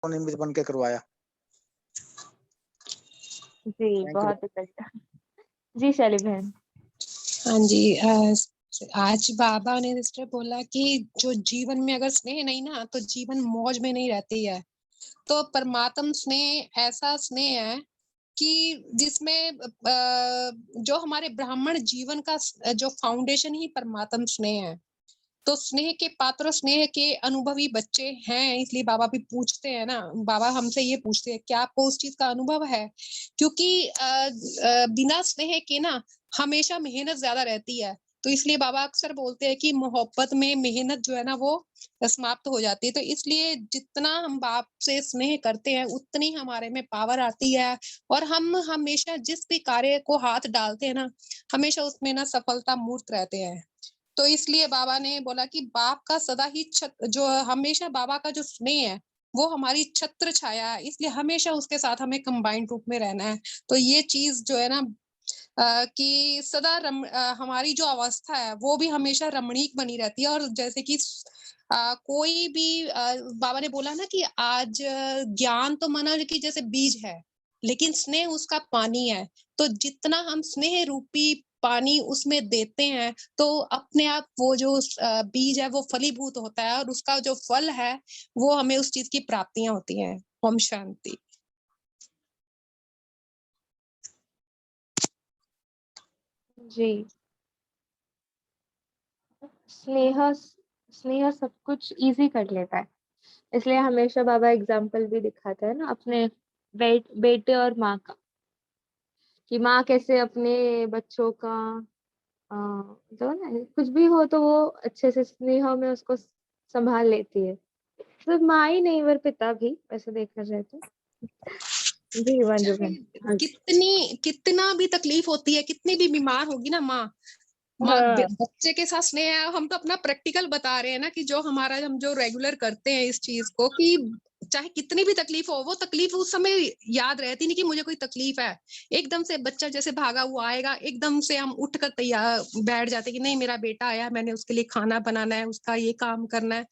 निमित्त बन के करवाया। जी बहुत अच्छा। जी शैली बहन। हाँ जी, आज बाबा ने सिस्टर बोला कि जो जीवन में अगर स्नेह नहीं ना तो जीवन मौज में नहीं रहती है। तो परमात्म स्नेह ऐसा स्नेह है कि जिसमें जो हमारे ब्राह्मण जीवन का जो फाउंडेशन ही परमात्म स्नेह है। तो स्नेह के पात्र, स्नेह के अनुभवी बच्चे हैं, इसलिए बाबा भी पूछते हैं ना, बाबा हमसे ये पूछते हैं क्या आपको उस चीज का अनुभव है, क्योंकि बिना स्नेह के ना हमेशा मेहनत ज्यादा रहती है। तो इसलिए बाबा अक्सर बोलते हैं कि मोहब्बत में मेहनत जो है ना वो समाप्त हो जाती है। तो इसलिए जितना हम बाप से स्नेह करते हैं उतनी हमारे में पावर आती है, और हम हमेशा जिस भी कार्य को हाथ डालते हैं ना हमेशा उसमें ना सफलता मूर्त रहते हैं। तो इसलिए बाबा ने बोला कि बाप का सदा ही जो हमेशा बाबा का जो स्नेह है वो हमारी छत्र छाया है, इसलिए हमेशा उसके साथ हमें कंबाइंड रूप में रहना है। तो ये चीज जो है ना कि सदा हमारी जो अवस्था है वो भी हमेशा रमणीक बनी रहती है। और जैसे कि कोई भी बाबा ने बोला ना कि आज ज्ञान तो माना कि जैसे बीज है लेकिन स्नेह उसका पानी है। तो जितना हम स्नेह रूपी पानी उसमें देते हैं तो अपने आप वो जो बीज है वो फलीभूत होता है, और उसका जो फल है वो हमें उस चीज की प्राप्तियां होती हैं। ओम शांति। जी स्नेह स्नेह सब कुछ इजी कर लेता है, इसलिए हमेशा बाबा एग्जाम्पल भी दिखाते हैं ना अपने बेटे और माँ का, कि माँ कैसे अपने बच्चों का तो ना कुछ भी हो तो वो अच्छे से स्नेह में उसको संभाल लेती है। सिर्फ माँ ही नहीं पर पिता भी, वैसे देखा जाए तो। जी मंजू बहन। कितना भी तकलीफ होती है, कितनी भी बीमार होगी ना माँ हाँ। बच्चे के साथ स्नेह है। हम तो अपना प्रैक्टिकल बता रहे हैं ना कि जो हमारा हम जो रेगुलर करते हैं इस चीज को, कि चाहे कितनी भी तकलीफ हो वो तकलीफ उस समय याद रहती नहीं कि मुझे कोई तकलीफ है। एकदम से बच्चा जैसे भागा हुआ आएगा, एकदम से हम उठकर तैयार बैठ जाते कि नहीं मेरा बेटा आया, मैंने उसके लिए खाना बनाना है, उसका ये काम करना है।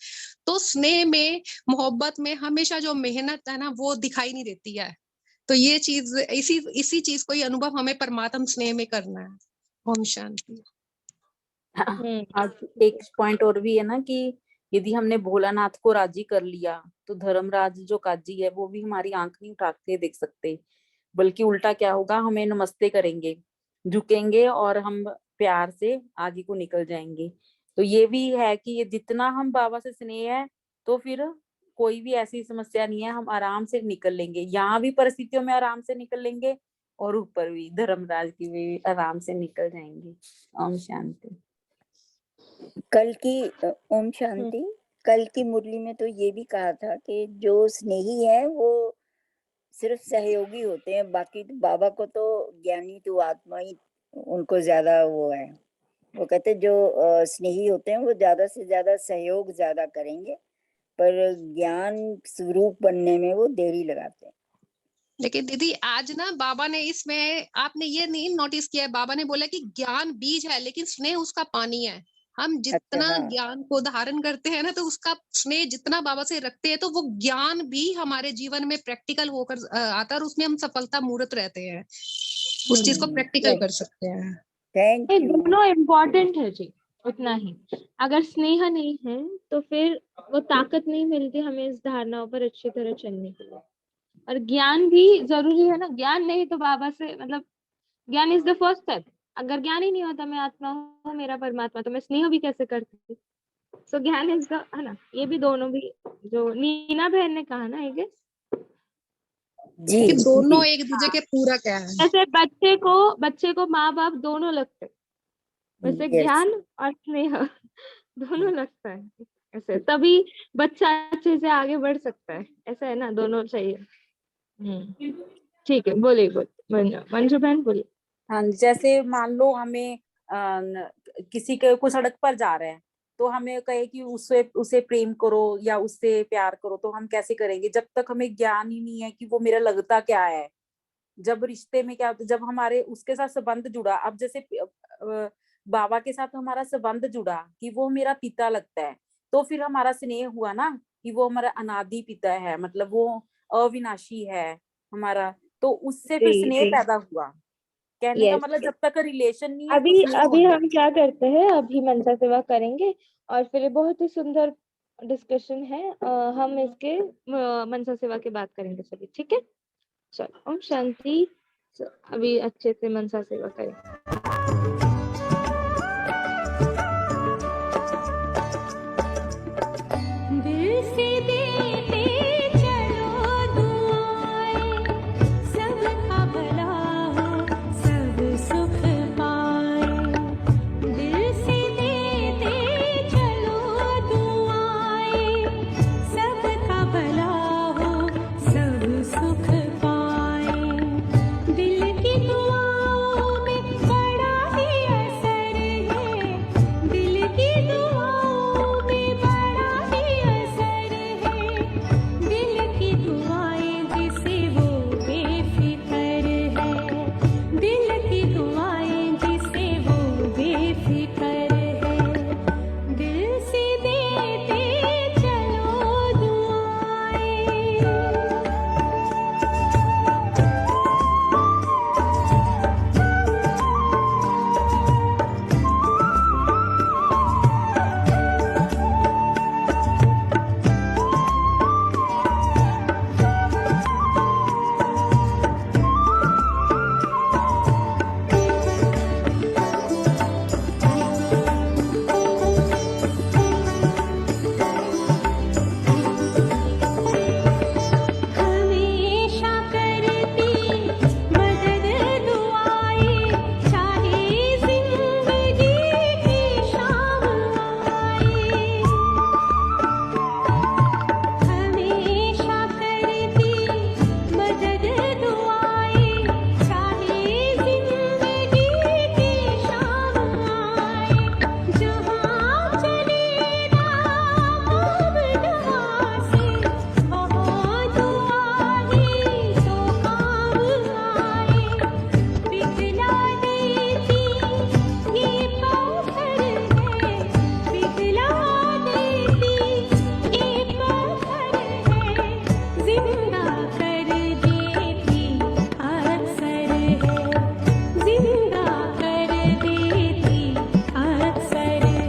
तो स्नेह में, मोहब्बत में हमेशा जो मेहनत है ना वो दिखाई नहीं देती है। तो ये चीज इसी चीज को, ये अनुभव हमें परमात्म स्नेह में करना है। ओम शांति। आज एक पॉइंट और भी है ना कि यदि हमने भोलानाथ को राजी कर लिया तो धर्मराज जो काजी है वो भी हमारी आंख नहीं उठा के देख सकते, बल्कि उल्टा क्या होगा, हमें नमस्ते करेंगे, झुकेंगे और हम प्यार से आगे को निकल जाएंगे। तो ये भी है कि ये जितना हम बाबा से स्नेह है तो फिर कोई भी ऐसी समस्या नहीं है, हम आराम से निकल लेंगे, यहाँ भी परिस्थितियों में आराम से निकल लेंगे और ऊपर भी धर्मराज की भी आराम से निकल जाएंगे। ओम शांति। कल की ओम शांति, कल की मुरली में तो ये भी कहा था कि जो स्नेही है वो सिर्फ सहयोगी होते हैं, बाकी तो बाबा को तो ज्ञानी तो आत्मा ही उनको ज्यादा वो है। वो कहते जो स्नेही होते हैं वो ज्यादा से ज्यादा सहयोग ज्यादा करेंगे, पर ज्ञान स्वरूप बनने में वो देरी लगाते हैं। लेकिन दीदी आज ना बाबा ने इसमें, आपने ये नहीं नोटिस किया है, बाबा ने बोला कि ज्ञान बीज है लेकिन स्नेह उसका पानी है। हम जितना ज्ञान को धारण करते हैं ना तो उसका स्नेह जितना बाबा से रखते हैं तो वो ज्ञान भी हमारे जीवन में प्रैक्टिकल होकर आता है और उसमें हम सफलता मूर्त रहते हैं, उस चीज को प्रैक्टिकल कर सकते हैं। Thank you. दोनों इम्पोर्टेंट है जी, उतना ही। अगर स्नेह नहीं है तो फिर वो ताकत नहीं मिलती हमें इस धारणाओं पर अच्छी तरह चलने के लिए। और ज्ञान भी जरूरी है ना, ज्ञान नहीं तो बाबा से मतलब ज्ञान इज द फर्स्ट स्टेप। अगर ज्ञान ही नहीं होता मैं आत्मा हूँ मेरा परमात्मा, तो मैं स्नेह भी कैसे करती। सो ज्ञान इज द, है ना, ये भी दोनों भी जो नीना बहन ने कहा ना, आई गेस जी कि दोनों एक दूसरे के पूरक है। जैसे बच्चे को माँ बाप दोनों लगते, वैसे ज्ञान और स्नेह दोनों लगता है, ऐसे तभी बच्चा अच्छे से आगे बढ़ सकता है। ऐसा है ना, दोनों चाहिए। ठीक है, बोलिए मंजू बहन बोलिए। हाँ, जैसे मान लो हमें किसी के को सड़क पर जा रहे हैं तो हमें कहे कि उसे प्रेम करो या उससे प्यार करो, तो हम कैसे करेंगे जब तक हमें ज्ञान ही नहीं है कि वो मेरा लगता क्या है। जब रिश्ते में क्या होता है, जब हमारे उसके साथ संबंध जुड़ा, अब जैसे बाबा के साथ हमारा संबंध जुड़ा कि वो मेरा पिता लगता है, तो फिर हमारा स्नेह हुआ ना, कि वो हमारा अनादि पिता है, मतलब वो अविनाशी है हमारा, तो उससे फिर जी स्नेह जी पैदा हुआ। कहने का यस। मतलब जब तक रिलेशन नहीं है अभी तो स्नेह अभी होना। हम क्या करते हैं, अभी मनसा सेवा करेंगे और फिर ये बहुत ही सुंदर डिस्कशन है, हम इसके मनसा सेवा की बात करेंगे सभी, ठीक है। चलो, ओम शांति। अभी अच्छे से मनसा सेवा करें। दिल से देते चलो दुआएं, सबका भला हो, सब सुख पाए। दिल से देते चलो दुआएं, सबका भला हो, सब सुख पाए। दिल की दुआओं में बड़ा ही असर है, दिल की दुआओं में बड़ा ही असर है। दिल की दुआएं जिसे वो बेफिकर है, दिल की दुआएं जिसे वो बेफिकर है। दिल से देते चलो दुआएं। हमेशा करती मदद दुआएं, चाहे जिंदगी की शाम आए। हमेशा करती मदद दुआएं, चाहे जिंदगी की शाम आए। जहाँ चलेगा खूब दुआ से, वहाँ दुआ ही तो काम आए। पिघला देती ये पत्थर है, पिघला देती ये पत्थर है, जिंदा कर देती अक्सर है, जिंदा कर देती अक्सर है।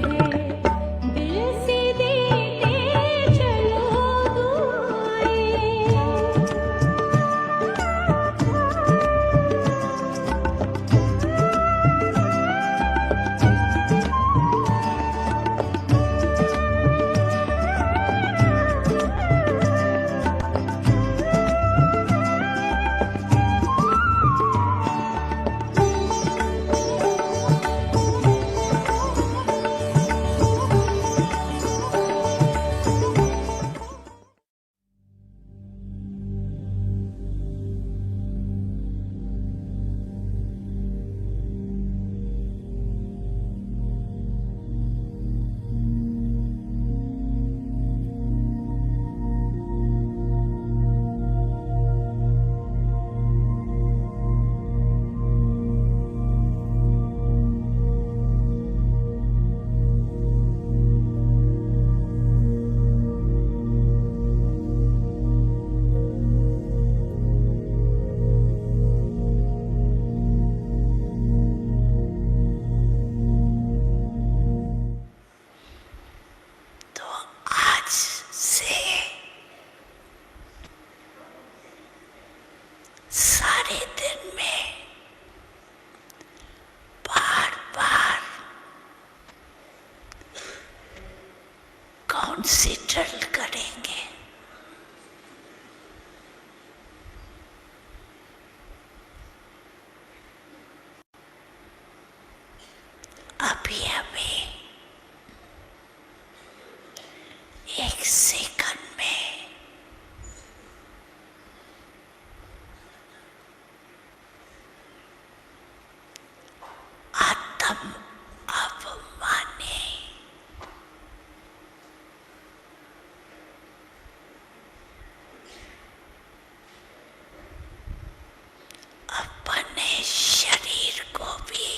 दिल से देते चलो दुआएं। आज से सारे दिन में बार बार कंसीडर करेंगे, अभी अभी एक सेकंड में आत्म अभिमानी अपने शरीर को भी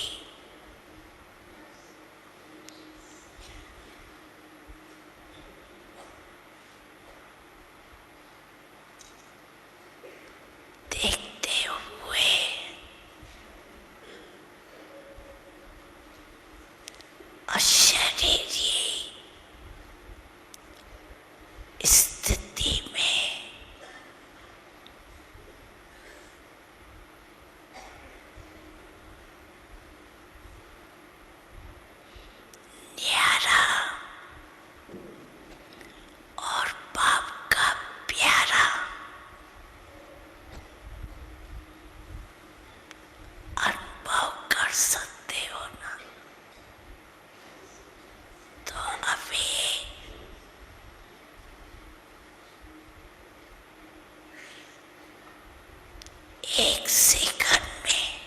एक सेकंड में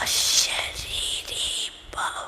अशरीरी भव।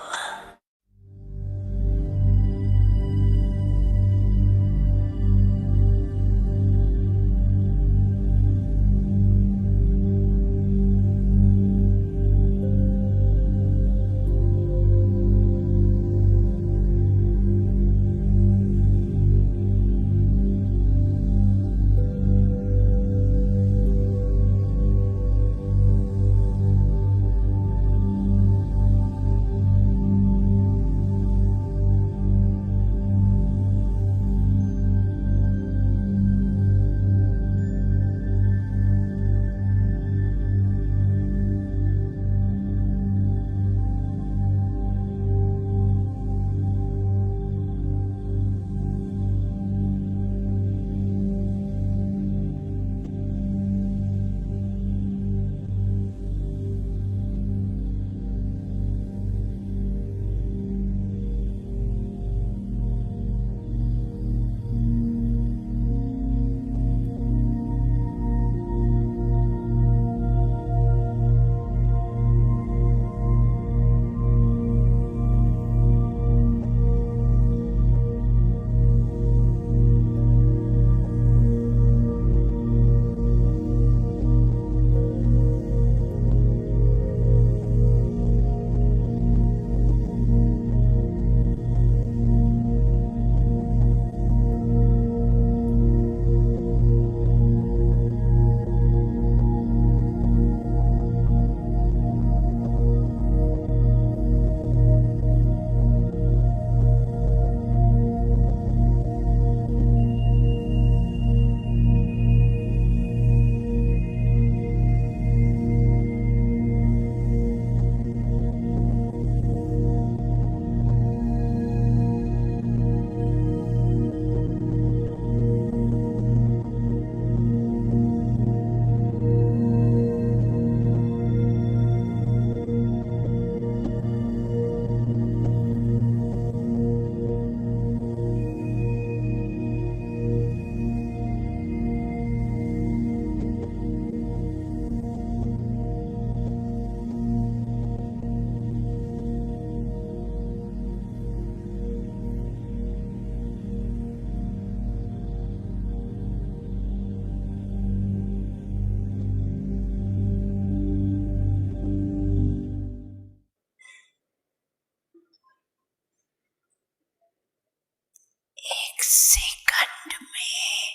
एक सेकंड में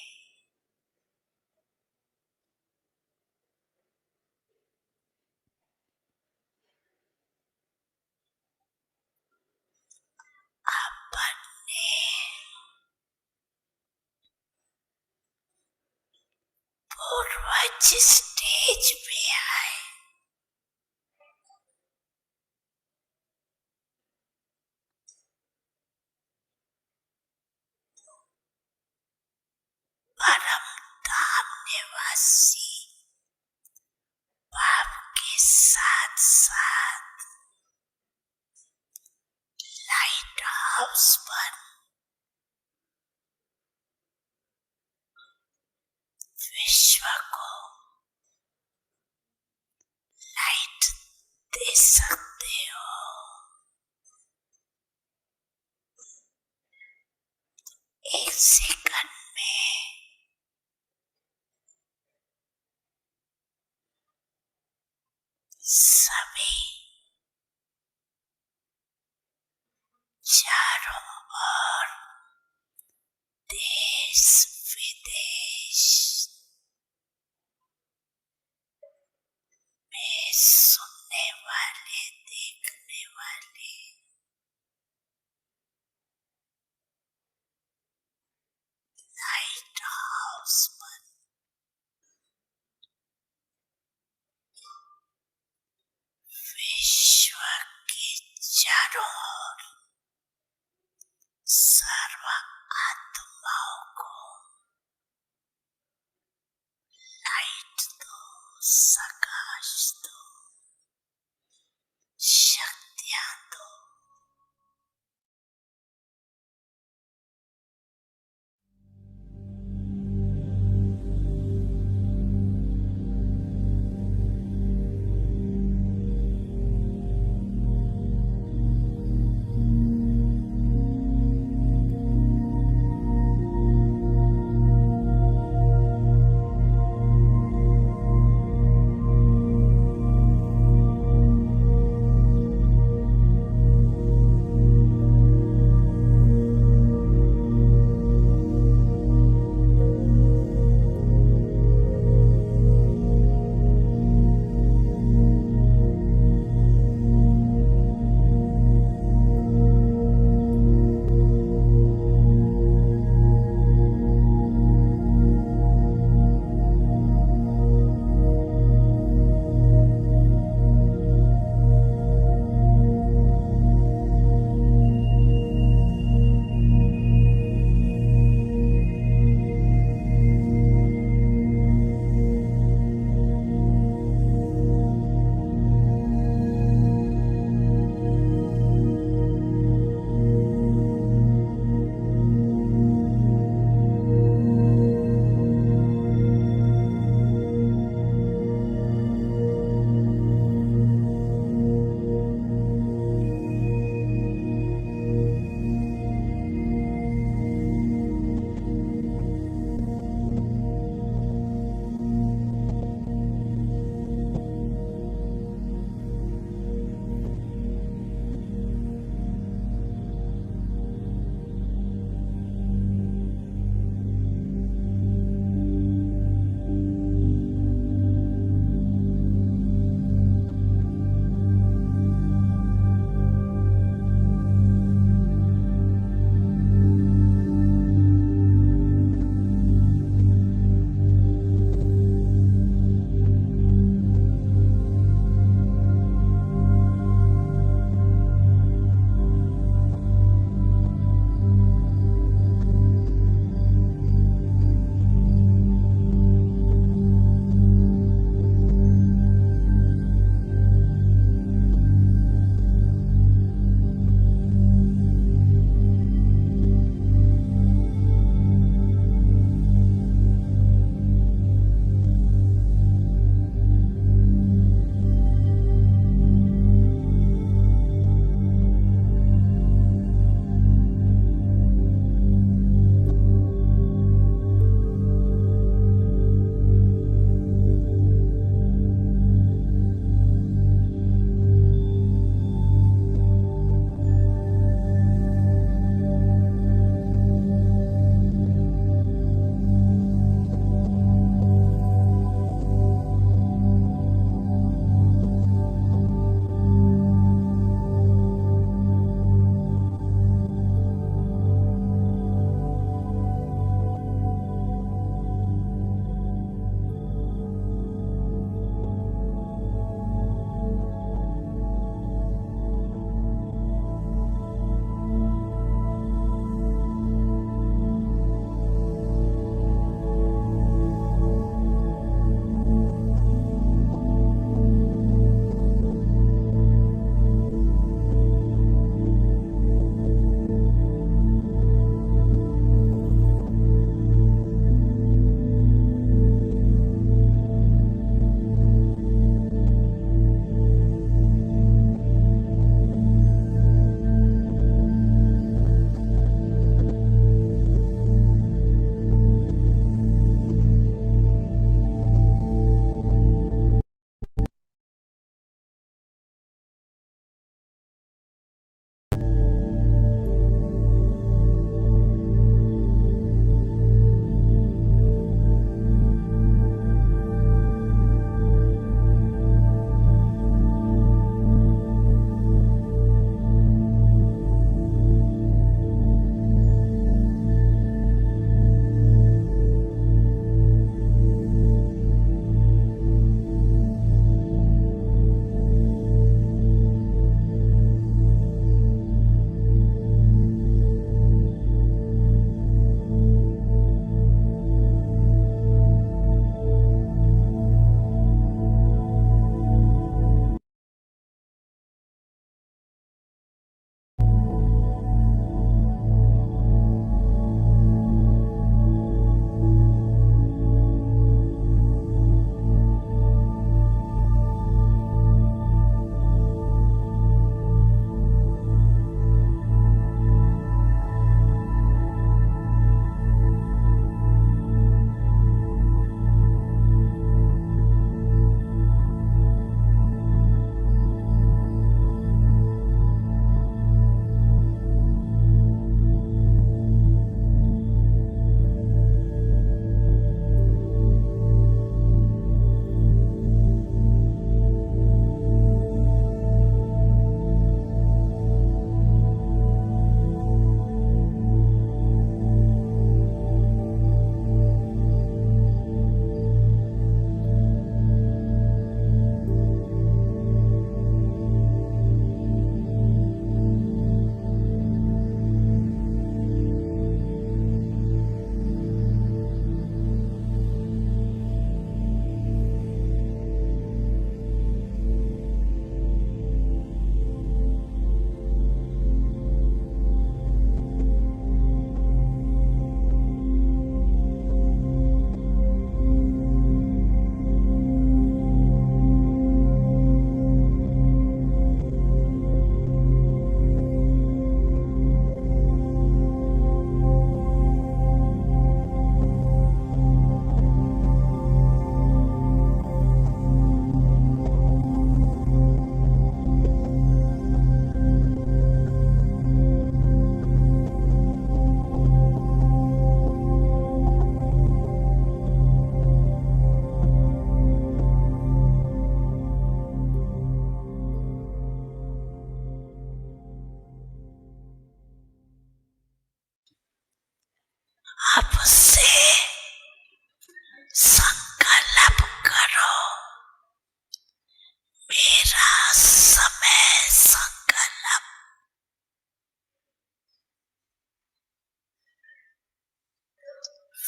अपने पूर्वज स्टेज पे आए। परम धाम निवासी बाप के साथ साथ लाइट हाउस पर विश्व को लाइट दे सकते हो। एक सेकंड में सभी चारों ओर देश विदेश में सुनने वाले देखने वाले लाइट हाउस पर विश्व के चारों ओर सब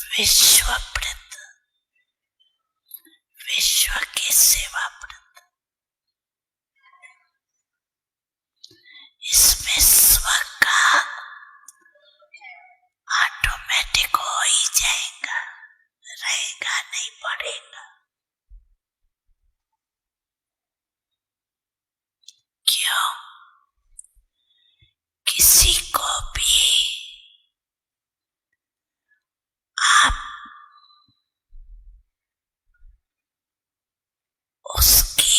विश्वप्रद, विश्व के सेवा प्रद। इसमें स्व का ऑटोमेटिक हो ही जाएगा, रहेगा नहीं, बढ़ेगा। क्यों? किसी को भी आप उसकी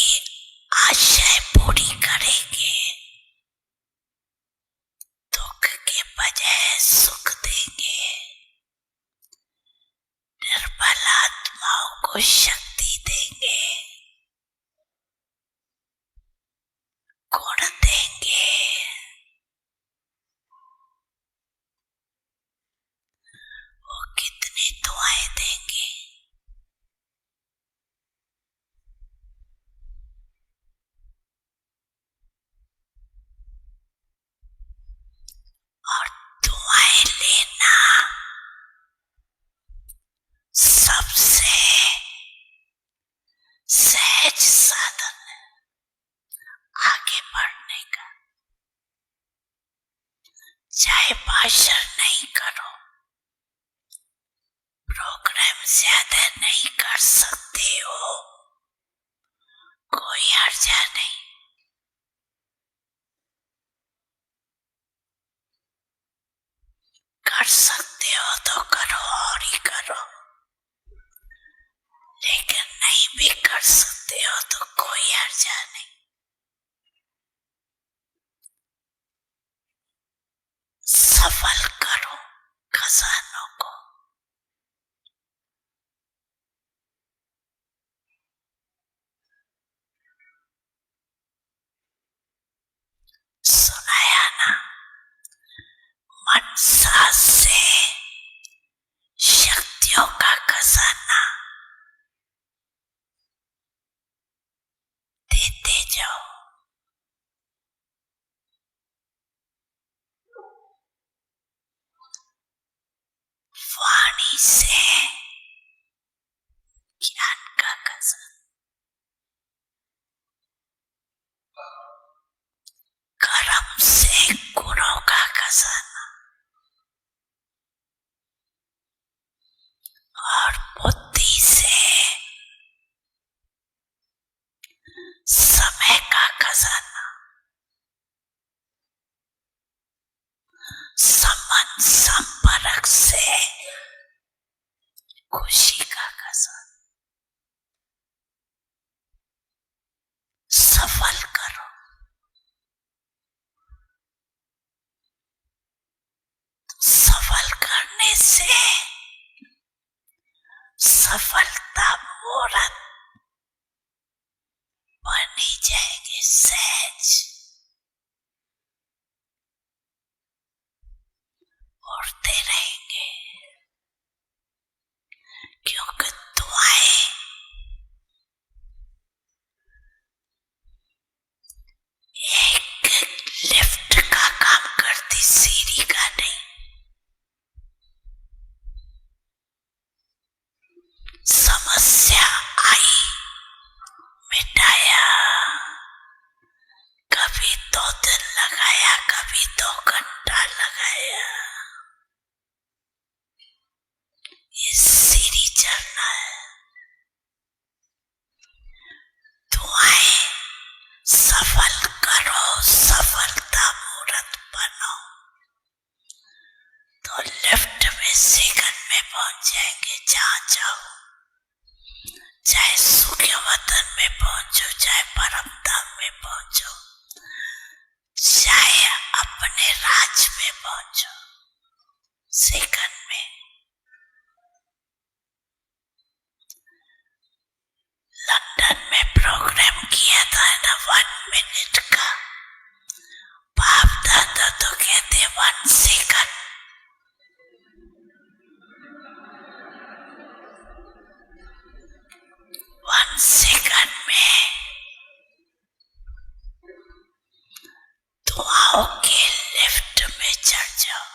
आशाएं पूरी करेंगे, दुख के बजाय सुख देंगे, निर्बल आत्माओं को शक्ति देंगे, गुण देंगे, वो कितनी दुआएं देंगे। और दुआएं लेना सबसे सहज साधन है आगे बढ़ने का। चाहे भाषण नहीं करो, प्रोग्राम ज्यादा नहीं कर सकते हो, कोई हर्जा नहीं। कर सकते हो तो करो और ही करो, लेकिन नहीं भी कर सकते हो तो कोई हर्जा नहीं। सफल करो खजानों को। सुनाया ना, मन सांस से शक्तियों का खजाना देते जाओ। वाणी से ज्ञान का खजाना, कर्म से गुणों का खजाना, और बुद्धि से समय का खजाना, संबंध संपर्क से खुशी का खजाना। सफल करो। सफल करने से सफलता मूर्त बनी जाएगी, सहज उड़ते रहेंगे। क्योंकि दुआएं एक लिफ्ट का काम करती, सीढ़ी का नहीं। समस्या आई, मिटाया, कभी 2 दिन लगाया, कभी 2 घंटा लगाया। ये सीढ़ी चढ़ना है। दुआएं सफल करो, सफलता मूर्त बनो, तो लिफ्ट में सेकंड में पहुंच जाएंगे जहां जाओ। चाहे सूखे वतन में पहुंचो, चाहे परम धाम में पहुंचो, चाहे अपने राज में पहुंचो, सेकंड में। लंदन में प्रोग्राम किया था ना 1 मिनट का, बाप दादा तो कहते 1 सेकंड। 1 सेकंड में दुआओं के लिफ्ट में चढ़ जाओ।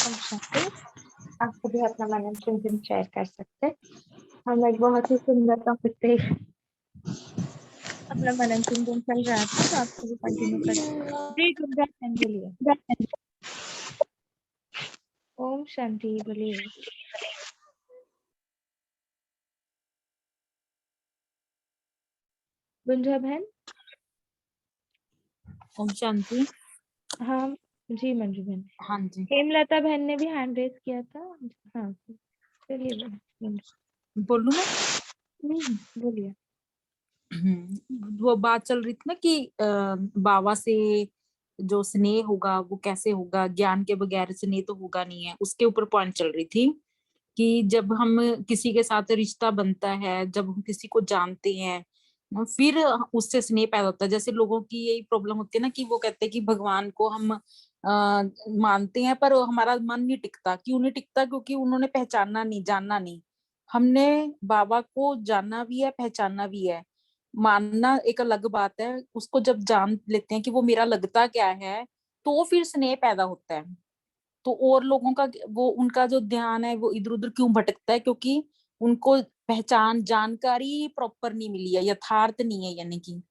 ओम शांति। आप सभी अपना मनन चिंतन शेयर कर सकते हैं। हम एक बहुत ही सुंदर टॉपिक पे अपना मनन चिंतन चल रहा था, तो आप सभी कंटिन्यू कर सकते हैं। जी गुंजा बहन बोलिए। ओम शांति बोलिए। गुंजा बहन। ओम शांति। हाँ जी मंजू बहन। हाँ जी, हेमलता बहन ने भी हैंड रेज किया था। हाँ चलिए बहन बोलूं मैं? बोलिए। वो बात चल रही थी ना कि बाबा से जो स्नेह होगा वो कैसे होगा, ज्ञान के बगैर स्नेह तो होगा नहीं है, उसके ऊपर पॉइंट चल रही थी कि जब हम किसी के साथ रिश्ता बनता है, जब हम किसी को जानते हैं फिर उससे स्नेह पैदा होता है। जैसे लोगों की यही प्रॉब्लम होती है ना कि वो कहते हैं कि भगवान को हम मानते हैं पर हमारा मन नहीं टिकता। क्यों नहीं टिकता? क्योंकि उन्होंने पहचाना नहीं, जानना नहीं। हमने बाबा को जानना भी है, पहचानना भी है। मानना एक अलग बात है, उसको जब जान लेते हैं कि वो मेरा लगता क्या है, तो फिर स्नेह पैदा होता है। तो और लोगों का वो उनका जो ध्यान है वो इधर उधर क्यों भटकता है? क्योंकि उनको पहचान, जानकारी प्रॉपर नहीं मिली है, यथार्थ नहीं है। यानी कि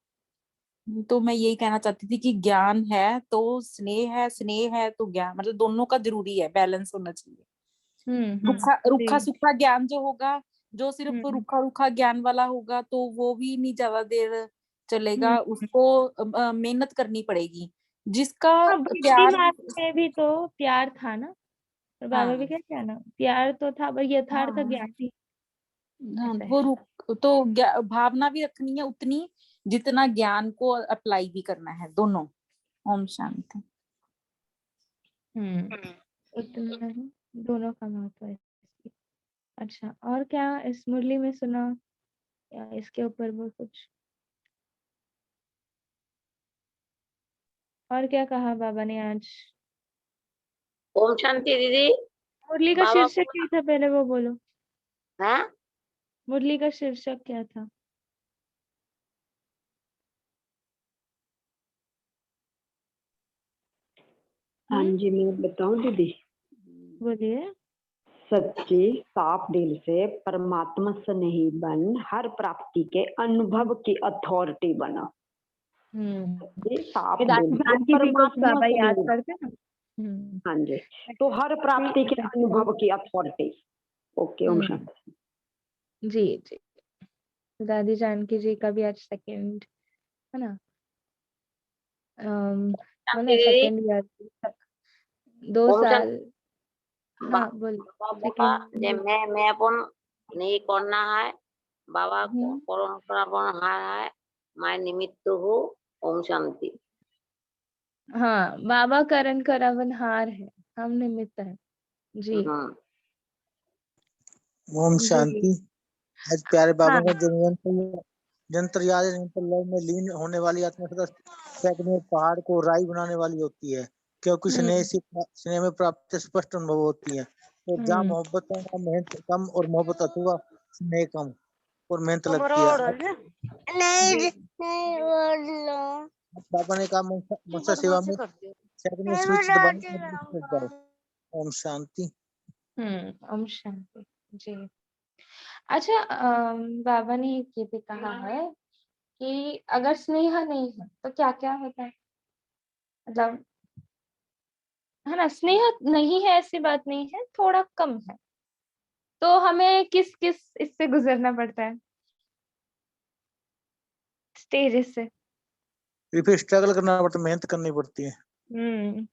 तो मैं यही कहना चाहती थी कि ज्ञान है तो स्नेह है, स्नेह है तो ज्ञान, मतलब दोनों का जरूरी है, बैलेंस होना चाहिए। रुखा जी। सूखा ज्ञान जो होगा, जो सिर्फ हम्म रुखा रुखा ज्ञान वाला होगा, तो वो भी नहीं ज्यादा देर चलेगा। हम्म उसको मेहनत करनी पड़ेगी। जिसका हाँ, भक्ति प्यार, मार्ग में भी तो प्यार था ना। और बाबा भी हाँ कहते हैं ना, प्यार तो था पर यथार्थ हाँ ज्ञान ही हाँ, ऐसा वो है। तो भावना भी रखनी है उतनी जितना ज्ञान को अप्लाई भी करना है, दोनों। ओम शांति। उतना है, दोनों का महत्व है इसकी। अच्छा, और क्या इस मुरली में सुना या इसके ऊपर वो कुछ और क्या कहा बाबा ने आज? ओम शांति दीदी। मुरली का बाबा शीर्षक क्या था, पहले वो बोलो। है मुरली का शीर्षक क्या था? हाँ हम्म जी, मैं बताऊं दीदी। बोलिए। सच्चे साफ दिल से परमात्मा से नहीं बन, हर प्राप्ति के अनुभव की अथॉरिटी बना। सच्चे साफ ये दिल से जानकी जी को परमात्मा बाबा से याद नहीं। करते ना। हम्म हाँ जी, तो हर प्राप्ति के अनुभव की अथॉरिटी। ओके, ओम शांति। जी जी। दादी जानकी जी का भी आज सेकंड है ना, शांति मतलब दीदी। सेकंड ईयर तक 2 ओम साल। शांति। हाँ बोलिए। बाबा बोला जे सेकंड। मैं अपन नहीं करना है, बाबा हम्म करुणा अपन है, मैं निमित्त हूँ। ओम शांति। हाँ, बाबा करण करावनहार है, हम निमित्त हैं। जी ओम जी। शांति। आज प्यारे बाबा हाँ का जंतर याद निरंतर लय में लीन होने वाली आत्मा सदा सैकड़ों में पहाड़ को राई बनाने वाली होती है, क्योंकि स्नेह में प्राप्त स्पष्ट अनुभव होती है। तो जहाँ मोहब्बत है वहाँ मेहनत कम, और मोहब्बत अथवा स्नेह कम और मेहनत लगती है। बाबा ने कहा मनसा सेवा में सैकड़ों स्विच दबाओ। ओम शांति। ओम शांति। जी। अच्छा, बाबा ने ये भी कहा है कि अगर स्नेह नहीं है तो क्या क्या होता है, मतलब है ना, स्नेह नहीं है ऐसी बात नहीं है, थोड़ा कम है, तो हमें किस किस इससे गुजरना पड़ता है, स्टेजेस से। फिर स्ट्रगल करना पड़ता है, मेहनत करनी पड़ती है। हम्म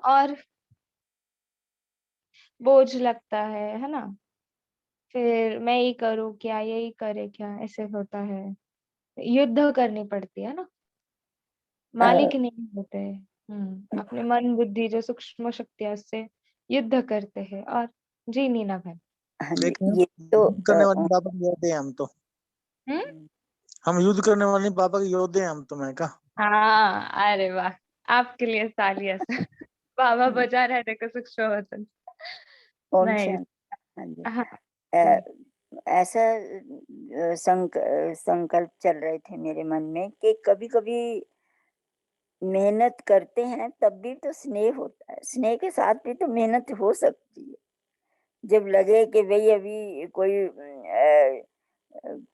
और बोझ लगता है ना, फिर मैं ही करूँ क्या, यही करे क्या, ऐसे होता है। युद्ध करनी पड़ती है ना, मालिक नहीं होते। अपने मन बुद्धि जो सूक्ष्म शक्तियां उससे युद्ध करते हैं। और जी नीना बहन। हाँ जी, लेकिन ये तो युद्ध करने वाले बाबा के योद्धे हैं हम तो। हम्म हम युद्ध करने वाले बाबा के योद्धे हैं हम तो, मैं कहा। हाँ, अरे वाह, आपके लिए तालियां से। बाबा बजा रहने का सूक्ष्म वतन। ओम नाइस। शांति। हाँ जी। हाँ अ, ऐसा संकल्प चल रहे थे मेरे मन में कि कभी कभी मेहनत करते हैं तब भी तो स्नेह होता है, स्नेह के साथ भी तो मेहनत हो सकती है। जब लगे कि भाई अभी कोई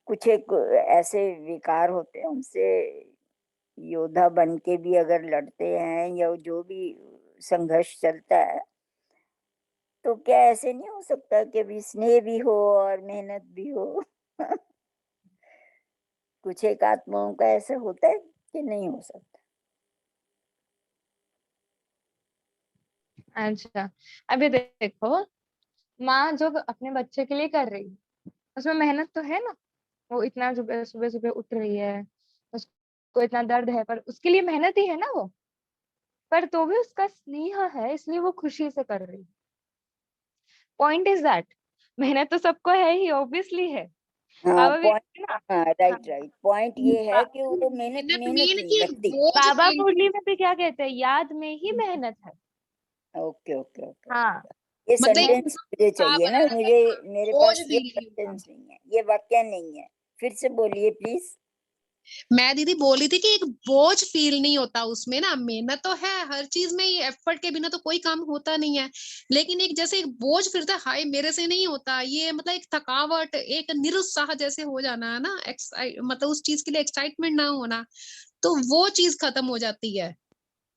कुछ एक ऐसे विकार होते हैं, उनसे योद्धा बन के भी अगर लड़ते हैं या जो भी संघर्ष चलता है, तो क्या ऐसे नहीं हो सकता कि अभी स्नेह भी हो और मेहनत भी हो? कुछ एक आत्माओं का ऐसा होता है कि नहीं हो सकता? अच्छा, अभी देखो, माँ जो अपने बच्चे के लिए कर रही है, उसमें मेहनत तो है ना। वो इतना सुबह सुबह सुबह उठ रही है, उसको इतना दर्द है, पर उसके लिए मेहनत ही है ना वो। पर तो भी उसका स्नेह है, इसलिए वो खुशी से कर रही है। पॉइंट इज दैट मेहनत तो सबको है ही, ऑब्वियसली है। हाँ, बाबा भी पॉइंट, कहते हैं ना। हाँ, हाँ, राइट। पॉइंट ये है कि वो मेहनत मेहनत मेहनत मीन नहीं की एक लगती। बोझ बाबा फील। मुरली में भी क्या कहते हैं, याद में ही मेहनत है। Okay, okay, okay. हाँ, ये मतलब एक मेहनत। सेंटेंस मुझे चाहिए ना, मुझे, मेरे बोझ पास ये फील नहीं होता। सेंटेंस नहीं है, ये वाक्य नहीं है। फिर से बोलिए प्लीज। मैं दीदी बोली थी कि एक बोझ फील नहीं होता उसमें ना। मेहनत तो है हर चीज में, ये एफर्ट के बिना तो कोई काम होता नहीं है, लेकिन एक जैसे एक बोझ फिरता है, हाय मेरे से नहीं होता ये, मतलब एक थकावट, एक निरुत्साह जैसे हो जाना है ना, मतलब उस चीज के लिए एक्साइटमेंट ना होना, तो वो चीज खत्म हो जाती है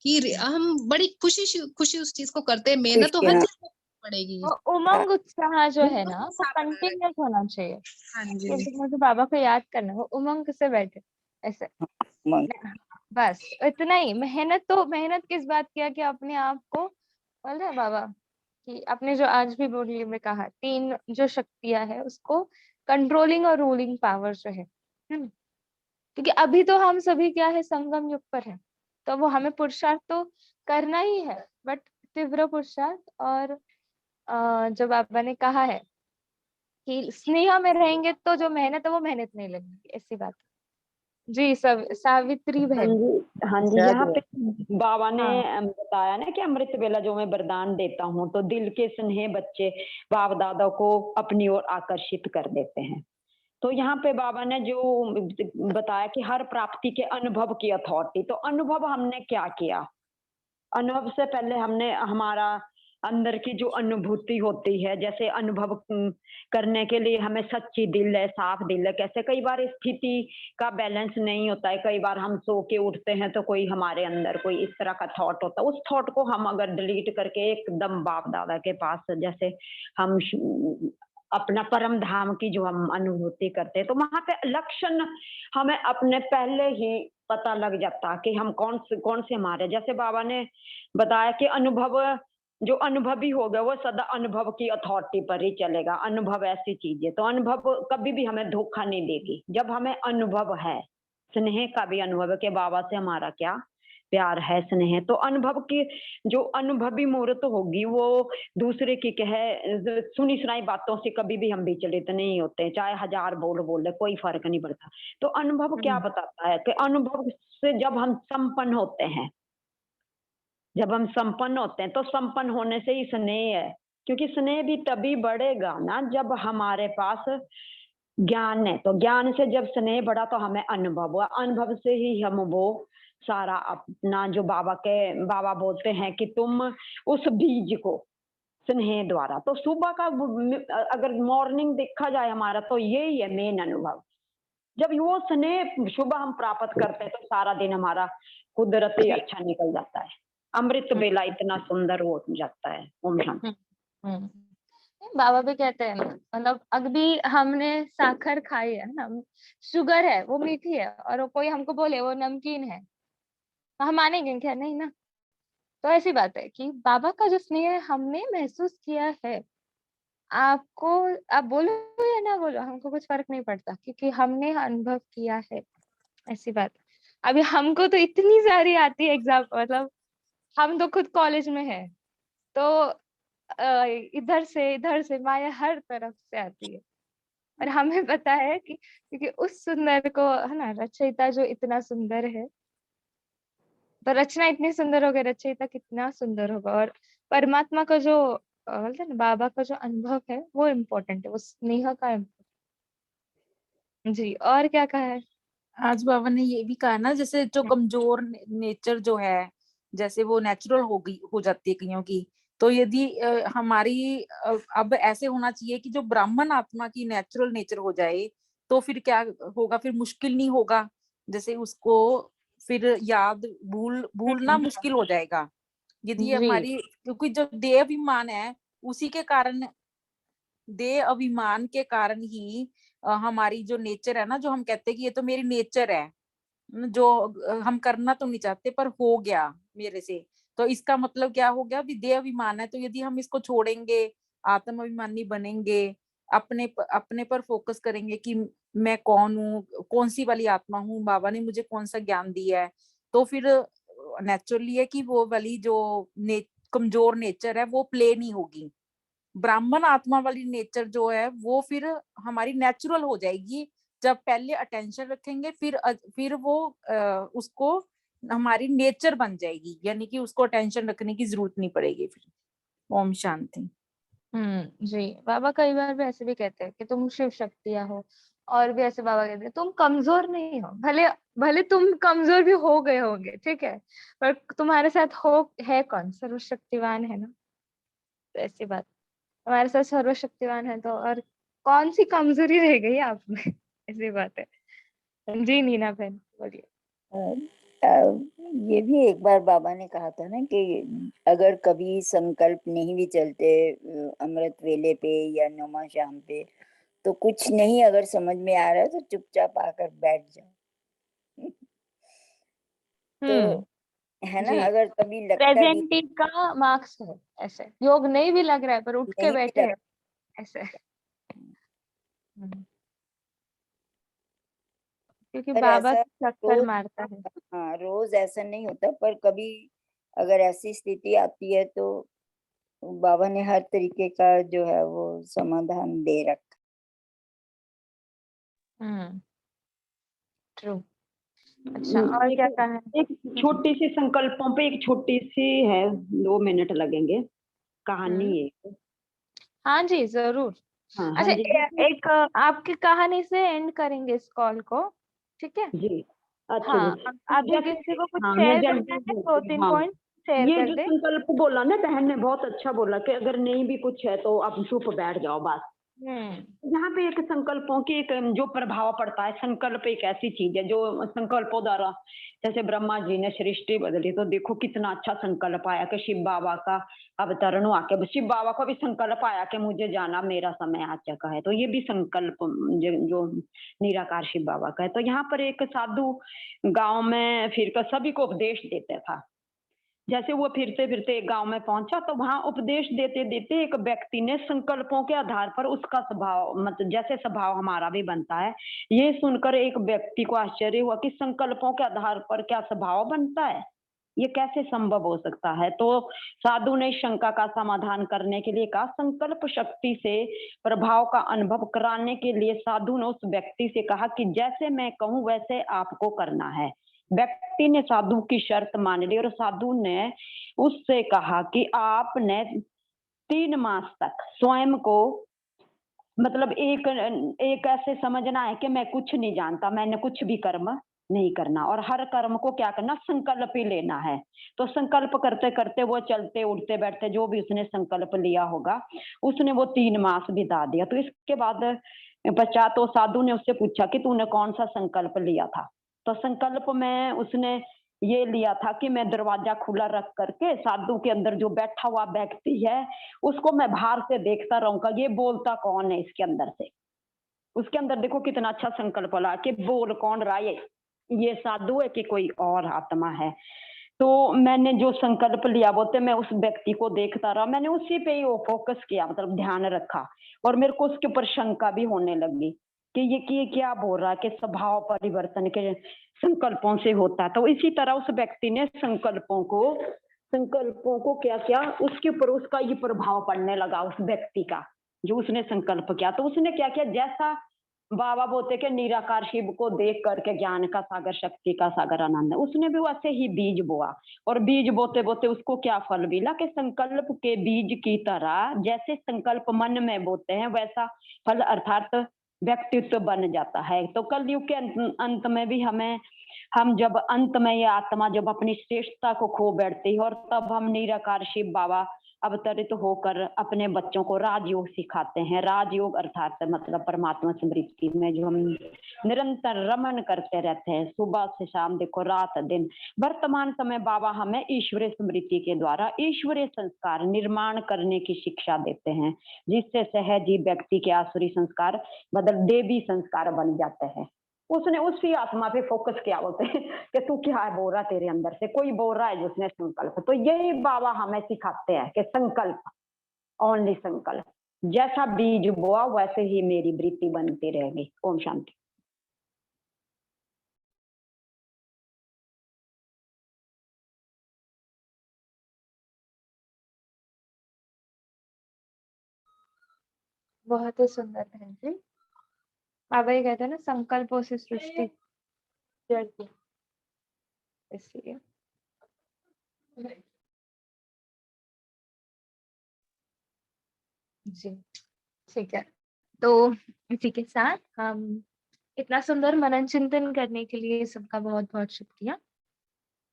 कि हम बड़ी खुशी खुशी उस चीज को करते हैं। मेहनत तो खुशी, हर हाँ, चीज में पड़ेगी। वो हाँ, उमंग उत्साह जो है ना, उमंग वो सा बना रहे। कंटिन्यूस होना चाहिए। हाँ ये जी। तो मुझे बाबा को याद करना है, वो उमंग से बैठे ऐसे। मन, बस इतना ही। मेहनत तो मेहनत किस बात किया कि अपने आप को, बोल रहे हैं बाबा कि आपने जो आज भी बोली में कहा, तीन जो शक्तियां है उसको कंट्रोलिंग और रूलिंग पावर जो है ना। क्योंकि अभी तो हम सभी क्या है, संगम युग पर है, तो वो हमें पुरुषार्थ तो करना ही है, बट तीव्र पुरुषार्थ। और जो बाबा ने कहा है कि स्नेह में रहेंगे तो जो मेहनत है वो मेहनत नहीं लगेगी, ऐसी बात है। जी, सब सावित्री हाँ बहन। जी, हाँ जी। शायद यहाँ पे बाबा ने हाँ, बताया ना कि अमृत वेला जो मैं वरदान देता हूँ, तो दिल के स्नेह बच्चे बाप दादा को अपनी ओर आकर्षित कर देते हैं। तो यहाँ पे बाबा ने जो बताया कि हर प्राप्ति के अनुभव की अथॉरिटी, तो अनुभव हमने क्या किया? अनुभव से पहले हमने हमारा अंदर की जो अनुभूति होती है, जैसे अनुभव करने के लिए हमें सच्ची दिल है, साफ दिल है। कैसे कई बार स्थिति का बैलेंस नहीं होता है, कई बार हम सो के उठते हैं तो कोई हमारे अंदर कोई इस तरह का थॉट होता है, उस थॉट को हम अगर डिलीट करके एकदम बाप दादा के पास जैसे हम अपना परम धाम की जो हम अनुभूति करते हैं, तो वहां पे लक्षण हमें अपने पहले ही पता लग जाता कि हम कौन से हमारे, जैसे बाबा ने बताया कि अनुभव, जो अनुभवी होगा वो सदा अनुभव की अथॉरिटी पर ही चलेगा। अनुभव ऐसी चीज है, तो अनुभव कभी भी हमें धोखा नहीं देगी जब हमें अनुभव है। स्नेह का भी अनुभव है कि बाबा से हमारा क्या प्यार है, स्नेह। तो अनुभव की जो अनुभवी मूर्त होगी वो दूसरे की कहे सुनी सुनाई बातों से कभी भी हम विचलित नहीं होते, चाहे हजार बोल बोले कोई फर्क नहीं पड़ता। तो अनुभव क्या बताता है कि अनुभव से जब हम संपन्न होते हैं, जब हम संपन्न होते हैं तो संपन्न होने से ही स्नेह है, क्योंकि स्नेह भी तभी बढ़ेगा ना जब हमारे पास ज्ञान है। तो ज्ञान से जब स्नेह बढ़ा तो हमें अनुभव हुआ, अनुभव से ही हम वो सारा अपना जो बाबा बोलते हैं कि तुम उस बीज को स्नेह द्वारा, तो सुबह का अगर मॉर्निंग देखा जाए हमारा, तो यही है मेन अनुभव। जब वो स्नेह सुबह हम प्राप्त करते हैं तो सारा दिन हमारा कुदरती अच्छा निकल जाता है। अमृत बेला इतना सुंदर हो जाता है। ओम शांति। हम्म। बाबा भी कहते हैं ना, मतलब अभी हमने साखर खाई है ना, शुगर है, वो मीठी है, और वो कोई हमको बोले वो नमकीन है, तो हम मानेंगे क्या? नहीं ना। तो ऐसी बात है कि बाबा का जो स्नेह हमने महसूस किया है, आपको, आप बोलो या ना बोलो, हमको कुछ फर्क नहीं पड़ता, क्योंकि हमने अनुभव किया है, ऐसी बात। अभी हमको तो इतनी सारी आती है एग्जाम, मतलब हम तो खुद कॉलेज में है, तो इधर से माया हर तरफ से आती है। और हमें पता है कि क्योंकि उस सुंदर को, है ना, रचयिता जो इतना सुंदर है, तो रचना इतनी सुंदर होगी, रचयिता कितना सुंदर होगा। और परमात्मा का जो बोलते हैं ना, बाबा का जो अनुभव है वो इम्पोर्टेंट है, वो स्नेह का important। जी, और क्या कहा है आज बाबा ने ये भी कहा ना, जैसे जो कमजोर नेचर जो है, जैसे वो नेचुरल हो जाती है कईयों की, तो यदि हमारी अब ऐसे होना चाहिए कि जो ब्राह्मण आत्मा की नेचुरल नेचर हो जाए, तो फिर क्या होगा, फिर मुश्किल नहीं होगा, जैसे उसको फिर भूलना मुश्किल हो जाएगा यदि जी हमारी, क्योंकि जो देह अभिमान है उसी के कारण, देह अभिमान के कारण ही हमारी जो नेचर है ना, जो हम कहते हैं कि ये तो मेरी नेचर है, जो हम करना तो नहीं चाहते पर हो गया मेरे से, तो इसका मतलब क्या हो गया, देह अभिमान है, तो यदि हम इसको छोड़ेंगे, आत्म अभिमानी बनेंगे, अपने पर फोकस करेंगे कि मैं कौन हूँ, कौन सी वाली आत्मा हूँ, बाबा ने मुझे कौन सा ज्ञान दिया है, तो फिर नेचुरली है कि वो वाली जो कमजोर नेचर है वो प्ले नहीं होगी। ब्राह्मण आत्मा वाली नेचर जो है वो फिर हमारी नेचुरल हो जाएगी, जब पहले अटेंशन रखेंगे, फिर वो उसको हमारी नेचर बन जाएगी, यानी कि उसको अटेंशन रखने की जरूरत नहीं पड़ेगी फिर। ओम शांति। जी बाबा कई बार भी ऐसे भी कहते हैं कि तुम शिव शक्तियां हो, और भी ऐसे बाबा कहते हैं तुम कमजोर नहीं हो, भले भले तुम कमजोर भी हो गए होंगे, ठीक है, पर तुम्हारे साथ है कौन, सर्वशक्तिवान है ना, तो ऐसी बात, हमारे साथ सर्वशक्तिवान है तो और कौन सी कमजोरी रह गई आप में ऐसी बात है। जी नीना बहन बोलिए। ये भी एक बार बाबा ने कहा था ना कि अगर कभी संकल्प नहीं भी चलते अमृत वेले पे या नमा शाम पे, तो कुछ नहीं अगर समझ में आ रहा है तो चुपचाप आकर बैठ जाओ। तो है ना, जी अगर कभी लगता भी प्रेजेंटी का मार्क्स है, ऐसे योग नहीं भी लग रहा है पर उठ के नहीं भी बैठे लग, हैं ऐसे। क्योंकि पर बाबा ऐसा चक्कर रोज, मारता है। हाँ रोज ऐसा नहीं होता, पर कभी अगर ऐसी स्थिति आती है तो बाबा ने हर तरीके का जो है वो समाधान दे रखा। ट्रू। अच्छा और क्या कहा है? एक छोटी सी संकल्पों पे एक छोटी सी है, 2 मिनट लगेंगे, कहानी है। हाँ जी जरूर। हाँ अच्छा जी एक आपकी कहानी से एंड करेंगे इस कॉल को, ठीक है। जी। अच्छा हाँ जी। अभी जैसे किसी को कुछ हाँ मैं शेयर करना है, जल्दी 2-3 हाँ, पॉइंट शेयर ये कर जो दे। संकल्प बोला ना बहन ने, बहुत अच्छा बोला कि अगर नहीं भी कुछ है तो आप चुप बैठ जाओ बस। यहाँ पे एक संकल्पों की एक जो प्रभाव पड़ता है, संकल्प एक ऐसी चीज है जो संकल्पों द्वारा, जैसे ब्रह्मा जी ने सृष्टि बदली तो देखो कितना अच्छा संकल्प आया कि शिव बाबा का अवतरण हुआ के शिव बाबा को भी संकल्प आया कि मुझे जाना, मेरा समय आ चुका है, तो ये भी संकल्प जो निराकार शिव बाबा का है। तो यहाँ पर एक साधु गांव में फिर कर सभी को उपदेश देता था। जैसे वो फिरते फिरते एक गांव में पहुंचा तो वहां उपदेश देते देते एक व्यक्ति ने संकल्पों के आधार पर उसका स्वभाव, मतलब जैसे स्वभाव हमारा भी बनता है, ये सुनकर एक व्यक्ति को आश्चर्य हुआ कि संकल्पों के आधार पर क्या स्वभाव बनता है, ये कैसे संभव हो सकता है। तो साधु ने शंका का समाधान करने के लिए कहा, संकल्प शक्ति से प्रभाव का अनुभव कराने के लिए साधु ने उस व्यक्ति से कहा कि जैसे मैं कहूं वैसे आपको करना है। व्यक्ति ने साधु की शर्त मान ली और साधु ने उससे कहा कि आपने 3 मास तक स्वयं को, मतलब एक ऐसे समझना है कि मैं कुछ नहीं जानता, मैंने कुछ भी कर्म नहीं करना, और हर कर्म को क्या करना, संकल्प ही लेना है। तो संकल्प करते करते वो चलते उठते बैठते जो भी उसने संकल्प लिया होगा उसने वो 3 मास बिता दिया। तो इसके बाद पश्चात तो साधु ने उससे पूछा कि तूने कौन सा संकल्प लिया था। तो संकल्प में उसने ये लिया था कि मैं दरवाजा खुला रख करके साधु के अंदर जो बैठा हुआ व्यक्ति है उसको मैं बाहर से देखता रहूंगा, ये बोलता कौन है इसके अंदर से। उसके अंदर देखो कितना अच्छा संकल्प ला कि बोल कौन रहा है, ये साधु है कि कोई और आत्मा है। तो मैंने जो संकल्प लिया वो तो मैं उस व्यक्ति को देखता रहा, मैंने उसी पे ही वो फोकस किया, मतलब ध्यान रखा, और मेरे को उसके ऊपर शंका भी होने लगी कि ये क्या बोल रहा है कि स्वभाव परिवर्तन के संकल्पों से होता है। तो इसी तरह उस व्यक्ति ने संकल्पों को क्या किया, उसके ऊपर उसका ये प्रभाव पड़ने लगा उस व्यक्ति का जो उसने संकल्प किया। तो उसने क्या किया, जैसा बाबा बोलते कि निराकार शिव को देख करके ज्ञान का सागर, शक्ति का सागर, आनंद, उसने भी वैसे ही बीज बोआ, और बीज बोते बोते उसको क्या फल मिला कि संकल्प के बीज की तरह जैसे संकल्प मन में बोते हैं वैसा फल, अर्थात व्यक्तित्व बन जाता है। तो कलयुग के अंत में भी हम जब अंत में ये आत्मा जब अपनी श्रेष्ठता को खो बैठती है, और तब हम निराकार शिव बाबा अवतरित होकर अपने बच्चों को राजयोग सिखाते हैं। राजयोग अर्थात मतलब परमात्मा स्मृति में जो हम निरंतर रमन करते रहते हैं, सुबह से शाम, देखो रात दिन। वर्तमान समय बाबा हमें ईश्वरीय स्मृति के द्वारा ईश्वरीय संस्कार निर्माण करने की शिक्षा देते हैं, जिससे सहजी व्यक्ति के आसुरी संस्कार बदल देवी संस्कार बन जाते हैं। उसने उसी आत्मा पे फोकस किया, बोलते हैं कि तू क्या है बोल रहा, तेरे अंदर से कोई बोल रहा है जिसने संकल्प। तो यही बाबा हमें सिखाते हैं कि संकल्प, ओनली संकल्प, जैसा बीज बोआ वैसे ही मेरी वृत्ति बनती रहेगी। ओम शांति। बहुत ही सुंदर बहन जी। बाबा ये कहते हैं ना, संकल्पों से सृष्टि जड़ती है, इसलिए जी ठीक है। तो इसी के साथ हम इतना सुंदर मनन चिंतन करने के लिए सबका बहुत बहुत शुक्रिया।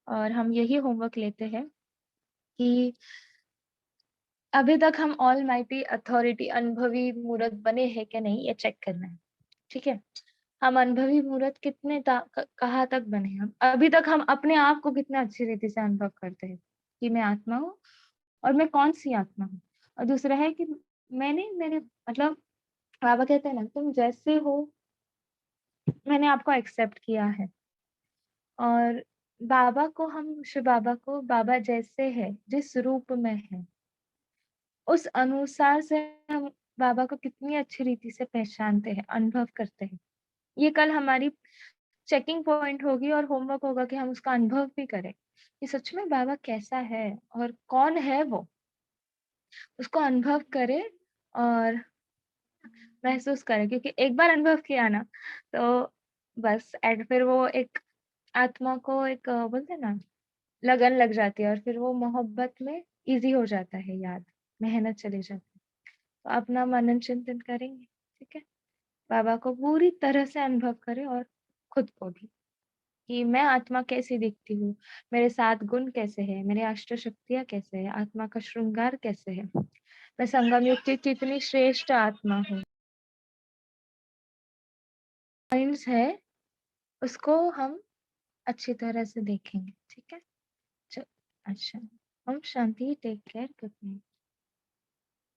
और हम यही होमवर्क लेते हैं कि अभी तक हम ऑल माइटी अथॉरिटी अनुभवी मूर्त बने हैं कि नहीं, ये चेक करना है। ठीक है, हम अनुभवी मूर्त कितने कहाँ तक बने हम अभी तक, हम अपने आप को कितने अच्छी रीति से अनुभव करते हैं कि मैं आत्मा हूँ और मैं कौन सी आत्मा हूँ। और दूसरा है कि मेरे मतलब बाबा कहते हैं ना, तुम जैसे हो मैंने आपको एक्सेप्ट किया है। और बाबा को हम शिव बाबा को बाबा जैसे है, जिस रूप में है, उस अनुसार से हम बाबा को कितनी अच्छी रीति से पहचानते हैं, अनुभव करते हैं। ये कल हमारी चेकिंग पॉइंट होगी और होमवर्क होगा कि हम उसका अनुभव भी करें कि सच में बाबा कैसा है और कौन है वो, उसको अनुभव करें और महसूस करें। क्योंकि एक बार अनुभव किया ना तो बस एंड फिर वो एक आत्मा को एक बोलते हैं ना, लगन लग जाती है और फिर वो मोहब्बत में इजी हो जाता है, याद मेहनत चली जाती है। तो अपना मनन चिंतन करेंगे, ठीक है, बाबा को पूरी तरह से अनुभव करें और खुद को भी कि मैं आत्मा कैसी दिखती हूँ, मेरे 7 गुण कैसे हैं, मेरे अष्ट शक्तियाँ कैसे है, आत्मा का श्रृंगार कैसे है, मैं संगम युग की कितनी श्रेष्ठ आत्मा हूँ। पॉइंट्स है उसको हम अच्छी तरह से देखेंगे, ठीक है। चलो अच्छा, Om Shanti, take care, good night.